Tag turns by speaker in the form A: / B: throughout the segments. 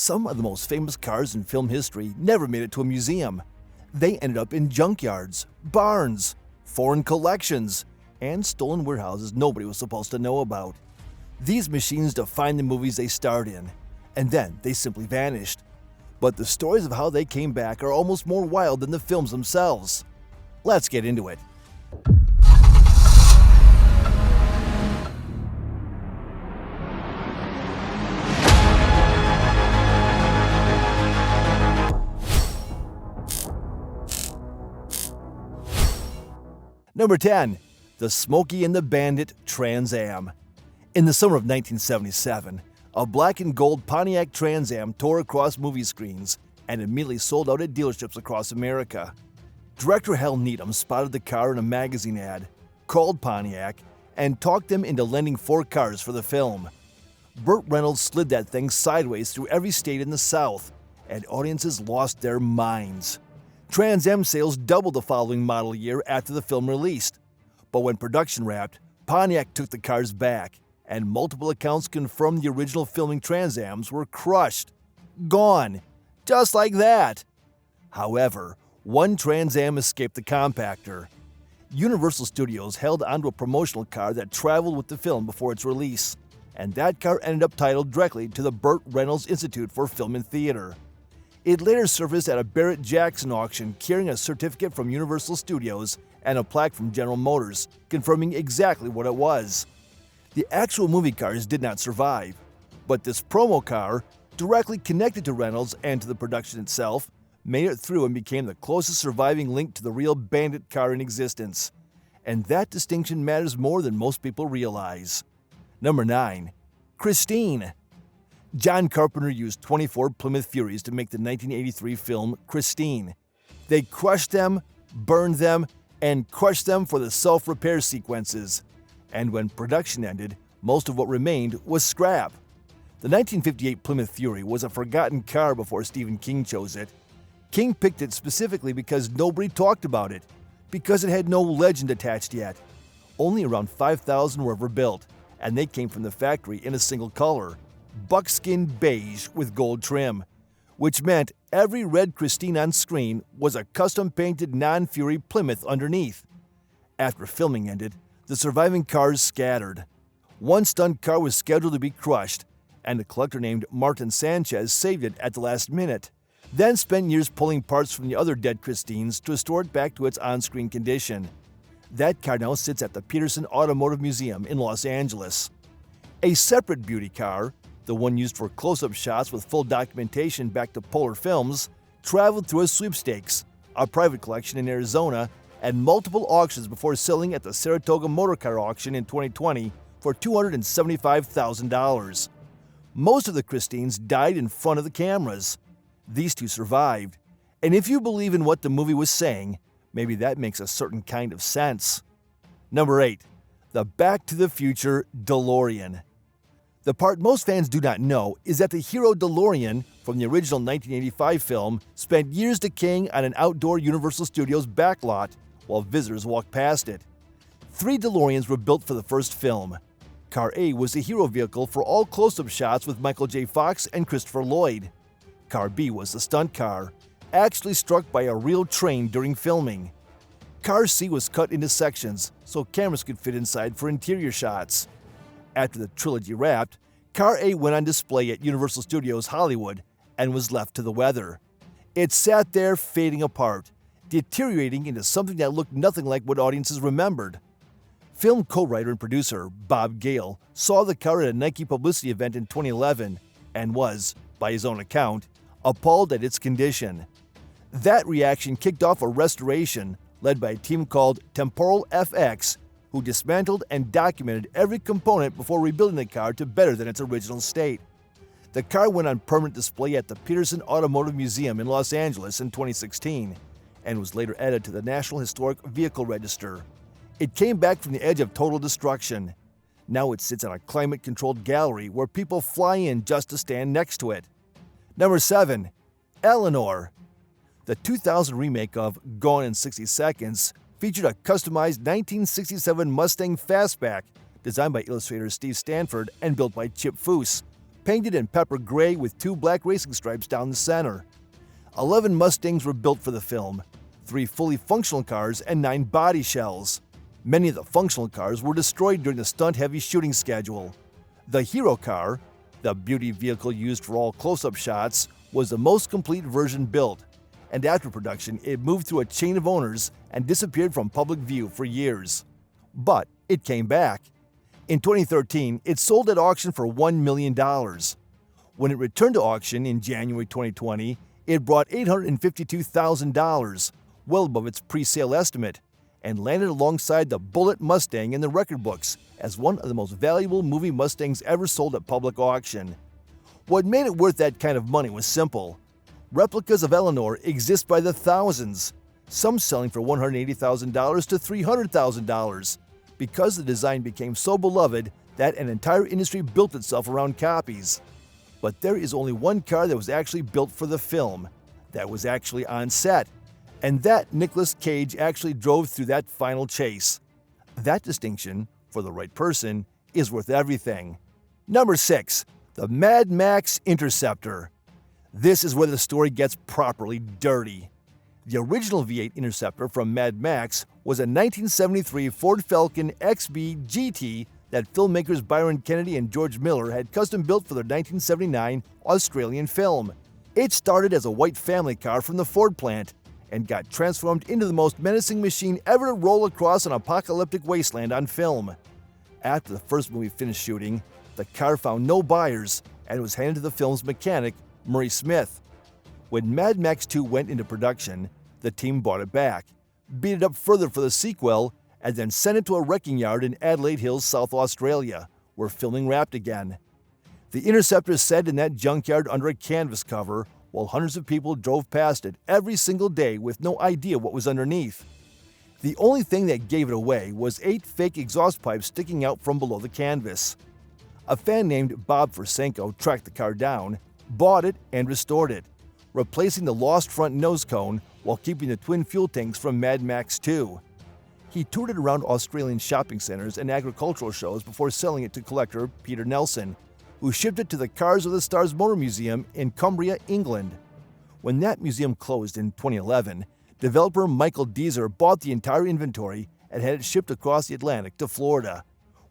A: Some of the most famous cars in film history never made it to a museum. They ended up in junkyards, barns, foreign collections, and stolen warehouses nobody was supposed to know about. These machines defined the movies they starred in, and then they simply vanished. But the stories of how they came back are almost more wild than the films themselves. Let's get into it. Number 10. The Smokey and the Bandit Trans Am. In the summer of 1977, a black and gold Pontiac Trans Am tore across movie screens and immediately sold out at dealerships across America. Director Hal Needham spotted the car in a magazine ad, called Pontiac, and talked them into lending 4 cars for the film. Burt Reynolds slid that thing sideways through every state in the South, and audiences lost their minds. Trans Am sales doubled the following model year after the film released. But when production wrapped, Pontiac took the cars back, and multiple accounts confirmed the original filming Trans Ams were crushed. Gone. Just like that. However, one Trans Am escaped the compactor. Universal Studios held onto a promotional car that traveled with the film before its release, and that car ended up titled directly to the Burt Reynolds Institute for Film and Theater. It later surfaced at a Barrett-Jackson auction carrying a certificate from Universal Studios and a plaque from General Motors, confirming exactly what it was. The actual movie cars did not survive, but this promo car, directly connected to Reynolds and to the production itself, made it through and became the closest surviving link to the real Bandit car in existence. And that distinction matters more than most people realize. Number 9. Christine. John Carpenter used 24 Plymouth Furies to make the 1983 film Christine. They crushed them, burned them, and crushed them for the self-repair sequences. And when production ended, most of what remained was scrap. The 1958 Plymouth Fury was a forgotten car before Stephen King chose it. King picked it specifically because nobody talked about it, because it had no legend attached yet. Only around 5,000 were ever built, and they came from the factory in a single color, buckskin beige with gold trim, which meant every red Christine on screen was a custom-painted non-Fury Plymouth underneath. After filming ended, the surviving cars scattered. One stunt car was scheduled to be crushed, and a collector named Martin Sanchez saved it at the last minute, then spent years pulling parts from the other dead Christines to restore it back to its on-screen condition. That car now sits at the Peterson Automotive Museum in Los Angeles. A separate beauty car, the one used for close-up shots with full documentation back to Polar Films, traveled through a sweepstakes, a private collection in Arizona, and multiple auctions before selling at the Saratoga Motor Car Auction in 2020 for $275,000. Most of the Christines died in front of the cameras. These 2 survived, and if you believe in what the movie was saying, maybe that makes a certain kind of sense. Number 8. The Back to the Future DeLorean. The part most fans do not know is that the hero DeLorean from the original 1985 film spent years decaying on an outdoor Universal Studios backlot while visitors walked past it. 3 DeLoreans were built for the first film. Car A was the hero vehicle for all close-up shots with Michael J. Fox and Christopher Lloyd. Car B was the stunt car, actually struck by a real train during filming. Car C was cut into sections so cameras could fit inside for interior shots. After the trilogy wrapped, Car A went on display at Universal Studios Hollywood and was left to the weather. It sat there fading apart, deteriorating into something that looked nothing like what audiences remembered. Film co-writer and producer Bob Gale saw the car at a Nike publicity event in 2011 and was, by his own account, appalled at its condition. That reaction kicked off a restoration led by a team called Temporal FX, who dismantled and documented every component before rebuilding the car to better than its original state. The car went on permanent display at the Peterson Automotive Museum in Los Angeles in 2016 and was later added to the National Historic Vehicle Register. It came back from the edge of total destruction. Now it sits on a climate-controlled gallery where people fly in just to stand next to it. Number 7. Eleanor. The 2000 remake of Gone in 60 Seconds featured a customized 1967 Mustang Fastback designed by illustrator Steve Stanford and built by Chip Foose, painted in pepper gray with 2 black racing stripes down the center. 11 Mustangs were built for the film, 3 fully functional cars and 9 body shells. Many of the functional cars were destroyed during the stunt-heavy shooting schedule. The hero car, the beauty vehicle used for all close-up shots, was the most complete version built, and after production it moved through a chain of owners and disappeared from public view for years. But it came back. In 2013, it sold at auction for $1 million. When it returned to auction in January 2020, it brought $852,000, well above its pre-sale estimate, and landed alongside the Bullitt Mustang in the record books as one of the most valuable movie Mustangs ever sold at public auction. What made it worth that kind of money was simple. Replicas of Eleanor exist by the thousands, some selling for $180,000 to $300,000, because the design became so beloved that an entire industry built itself around copies. But there is only one car that was actually built for the film, that was actually on set, and that Nicolas Cage actually drove through that final chase. That distinction, for the right person, is worth everything. Number 6. The Mad Max Interceptor. This is where the story gets properly dirty. The original V8 Interceptor from Mad Max was a 1973 Ford Falcon XB GT that filmmakers Byron Kennedy and George Miller had custom built for their 1979 Australian film. It started as a white family car from the Ford plant and got transformed into the most menacing machine ever to roll across an apocalyptic wasteland on film. After the first movie finished shooting, the car found no buyers and was handed to the film's mechanic, Murray Smith. When Mad Max 2 went into production, the team bought it back, beat it up further for the sequel, and then sent it to a wrecking yard in Adelaide Hills, South Australia, where filming wrapped again. The Interceptor sat in that junkyard under a canvas cover while hundreds of people drove past it every single day with no idea what was underneath. The only thing that gave it away was 8 fake exhaust pipes sticking out from below the canvas. A fan named Bob Forsenko tracked the car down, bought it, and restored it, replacing the lost front nose cone while keeping the twin fuel tanks from Mad Max 2. He toured it around Australian shopping centers and agricultural shows before selling it to collector Peter Nelson, who shipped it to the Cars of the Stars Motor Museum in Cumbria, England. When that museum closed in 2011, developer Michael Deezer bought the entire inventory and had it shipped across the Atlantic to Florida,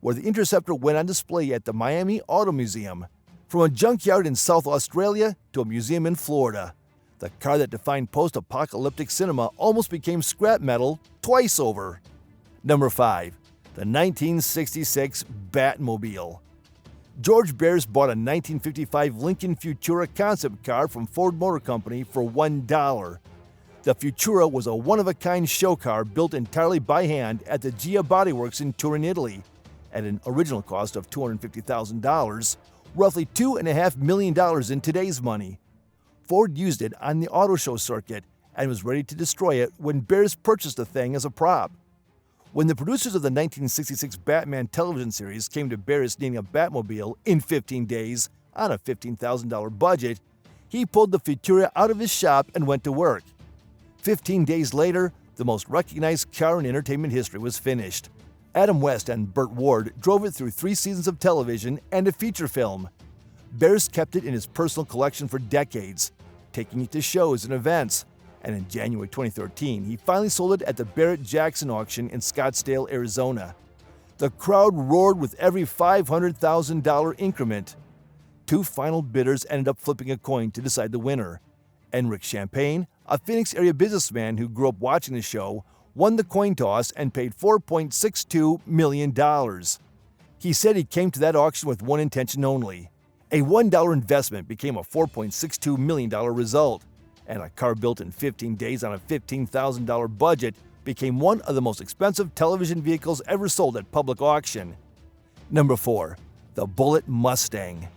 A: where the Interceptor went on display at the Miami Auto Museum. From a junkyard in South Australia to a museum in Florida, the car that defined post-apocalyptic cinema almost became scrap metal twice over. Number 5. The 1966 Batmobile. George Bears bought a 1955 Lincoln Futura concept car from Ford Motor Company for $1. The Futura was a one-of-a-kind show car built entirely by hand at the Gia Body Works in Turin, Italy, at an original cost of $250,000, roughly $2.5 million in today's money. Ford used it on the auto show circuit and was ready to destroy it when Bears purchased the thing as a prop. When the producers of the 1966 Batman television series came to Bears needing a Batmobile in 15 days on a $15,000 budget, he pulled the Futura out of his shop and went to work. 15 days later, the most recognized car in entertainment history was finished. Adam West and Burt Ward drove it through 3 seasons of television and a feature film. Bears kept it in his personal collection for decades, taking it to shows and events, and in January 2013, he finally sold it at the Barrett-Jackson auction in Scottsdale, Arizona. The crowd roared with every $500,000 increment. 2 final bidders ended up flipping a coin to decide the winner. Enric Champagne, a Phoenix area businessman who grew up watching the show, won the coin toss and paid $4.62 million. He said he came to that auction with one intention only. A $1 investment became a $4.62 million result, and a car built in 15 days on a $15,000 budget became one of the most expensive television vehicles ever sold at public auction. Number 4. The Bullitt Mustang.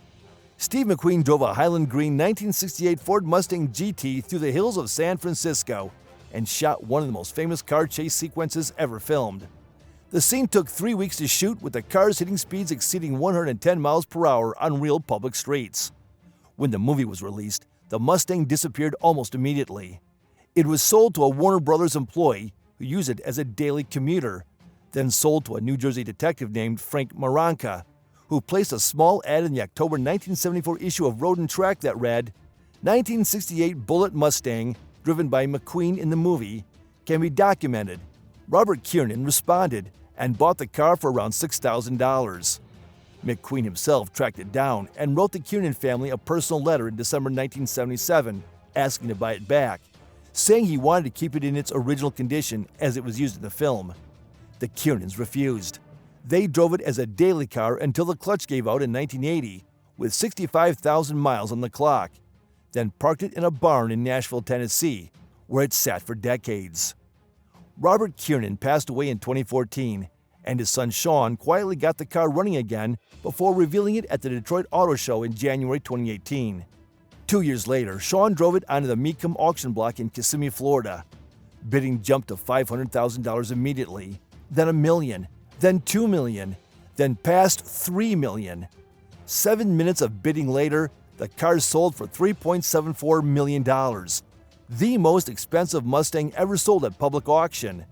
A: Steve McQueen drove a Highland Green 1968 Ford Mustang GT through the hills of San Francisco and shot one of the most famous car chase sequences ever filmed. The scene took 3 weeks to shoot, with the cars hitting speeds exceeding 110 miles per hour on real public streets. When the movie was released, the Mustang disappeared almost immediately. It was sold to a Warner Brothers employee who used it as a daily commuter, then sold to a New Jersey detective named Frank Maranka, who placed a small ad in the October 1974 issue of Road and Track that read, "1968 Bullitt Mustang, driven by McQueen in the movie, can be documented." Robert Kiernan responded and bought the car for around $6,000. McQueen himself tracked it down and wrote the Kiernan family a personal letter in December 1977 asking to buy it back, saying he wanted to keep it in its original condition as it was used in the film. The Kiernans refused. They drove it as a daily car until the clutch gave out in 1980 with 65,000 miles on the clock, then parked it in a barn in Nashville, Tennessee, where it sat for decades. Robert Kiernan passed away in 2014, and his son Sean quietly got the car running again before revealing it at the Detroit Auto Show in January 2018. 2 years later, Sean drove it onto the Mecum auction block in Kissimmee, Florida. Bidding jumped to $500,000 immediately, then $1 million, then $2 million, then past $3 million. 7 minutes of bidding later, the car sold for $3.74 million, the most expensive Mustang ever sold at public auction.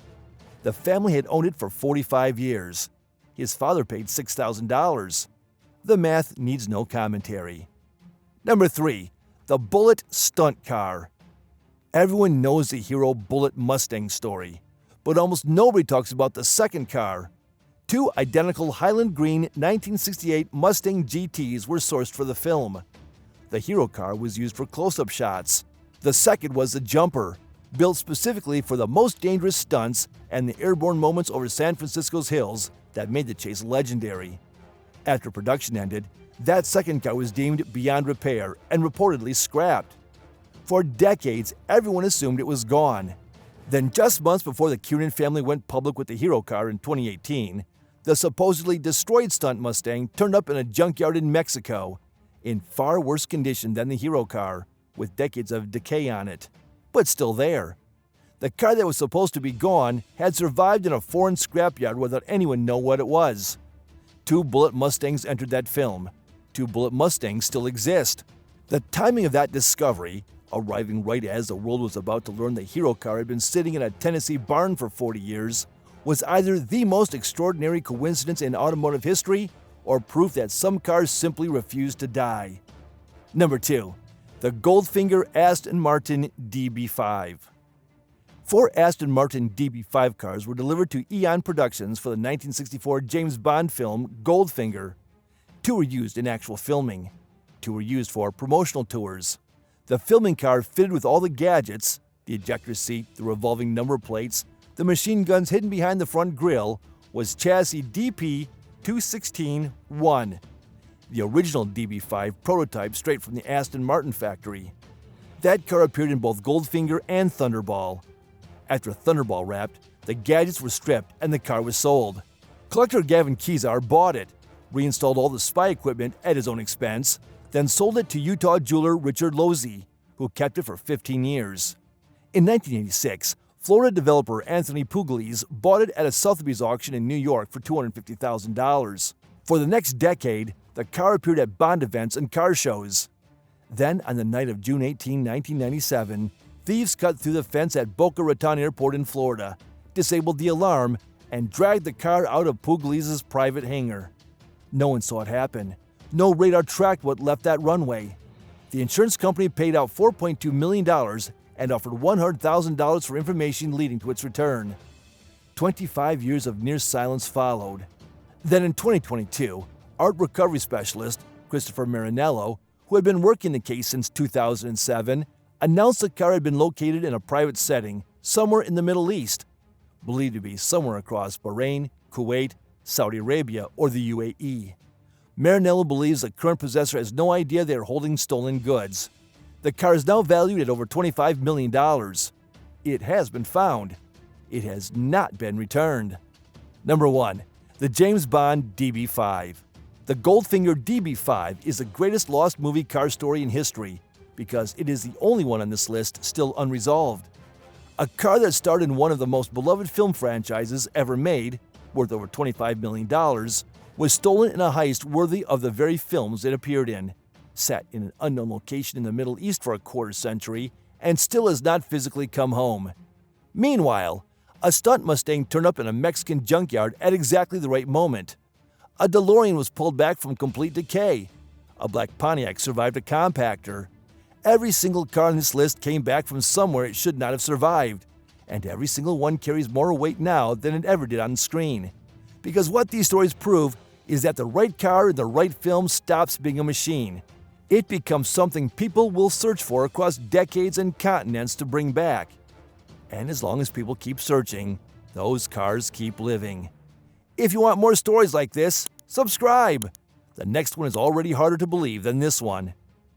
A: The family had owned it for 45 years. His father paid $6,000. The math needs no commentary. Number 3. The Bullitt Stunt Car. Everyone knows the hero Bullitt Mustang story, but almost nobody talks about the second car. 2 identical Highland Green 1968 Mustang GTs were sourced for the film. The hero car was used for close-up shots. The second was the Jumper, built specifically for the most dangerous stunts and the airborne moments over San Francisco's hills that made the chase legendary. After production ended, that second car was deemed beyond repair and reportedly scrapped. For decades, everyone assumed it was gone. Then, just months before the Kiernan family went public with the hero car in 2018, the supposedly destroyed stunt Mustang turned up in a junkyard in Mexico, in far worse condition than the hero car, with decades of decay on it, but still there. The car that was supposed to be gone had survived in a foreign scrapyard without anyone knowing what it was. 2 Bullitt Mustangs entered that film. 2 Bullitt Mustangs still exist. The timing of that discovery, arriving right as the world was about to learn the hero car had been sitting in a Tennessee barn for 40 years, was either the most extraordinary coincidence in automotive history or proof that some cars simply refuse to die. Number 2. The Goldfinger Aston Martin DB5. 4 Aston Martin DB5 cars were delivered to Eon Productions for the 1964 James Bond film Goldfinger. 2 were used in actual filming. 2 were used for promotional tours. The filming car fitted with all the gadgets, the ejector seat, the revolving number plates, the machine guns hidden behind the front grille, was chassis DP216-1. The original DB5 prototype straight from the Aston Martin factory. That car appeared in both Goldfinger and Thunderball. After Thunderball wrapped, the gadgets were stripped and the car was sold. Collector Gavin Kezar bought it, reinstalled all the spy equipment at his own expense, then sold it to Utah jeweler Richard Losey, who kept it for 15 years. In 1986, Florida developer Anthony Pugliese bought it at a Sotheby's auction in New York for $250,000. For the next decade, the car appeared at Bond events and car shows. Then, on the night of June 18, 1997, thieves cut through the fence at Boca Raton Airport in Florida, disabled the alarm, and dragged the car out of Pugliese's private hangar. No one saw it happen. No radar tracked what left that runway. The insurance company paid out $4.2 million and offered $100,000 for information leading to its return. 25 years of near silence followed. Then in 2022, art recovery specialist Christopher Marinello, who had been working the case since 2007, announced the car had been located in a private setting somewhere in the Middle East, believed to be somewhere across Bahrain, Kuwait, Saudi Arabia, or the UAE. Marinello believes the current possessor has no idea they are holding stolen goods. The car is now valued at over $25 million. It has been found. It has not been returned. Number 1. The James Bond DB5. The Goldfinger DB5 is the greatest lost movie car story in history because it is the only one on this list still unresolved. A car that starred in one of the most beloved film franchises ever made, worth over $25 million, was stolen in a heist worthy of the very films it appeared in, sat in an unknown location in the Middle East for a quarter century, and still has not physically come home. Meanwhile, a stunt Mustang turned up in a Mexican junkyard at exactly the right moment. A DeLorean was pulled back from complete decay. A black Pontiac survived a compactor. Every single car on this list came back from somewhere it should not have survived. And every single one carries more weight now than it ever did on screen. Because what these stories prove is that the right car in the right film stops being a machine. It becomes something people will search for across decades and continents to bring back. And as long as people keep searching, those cars keep living. If you want more stories like this, subscribe. The next one is already harder to believe than this one.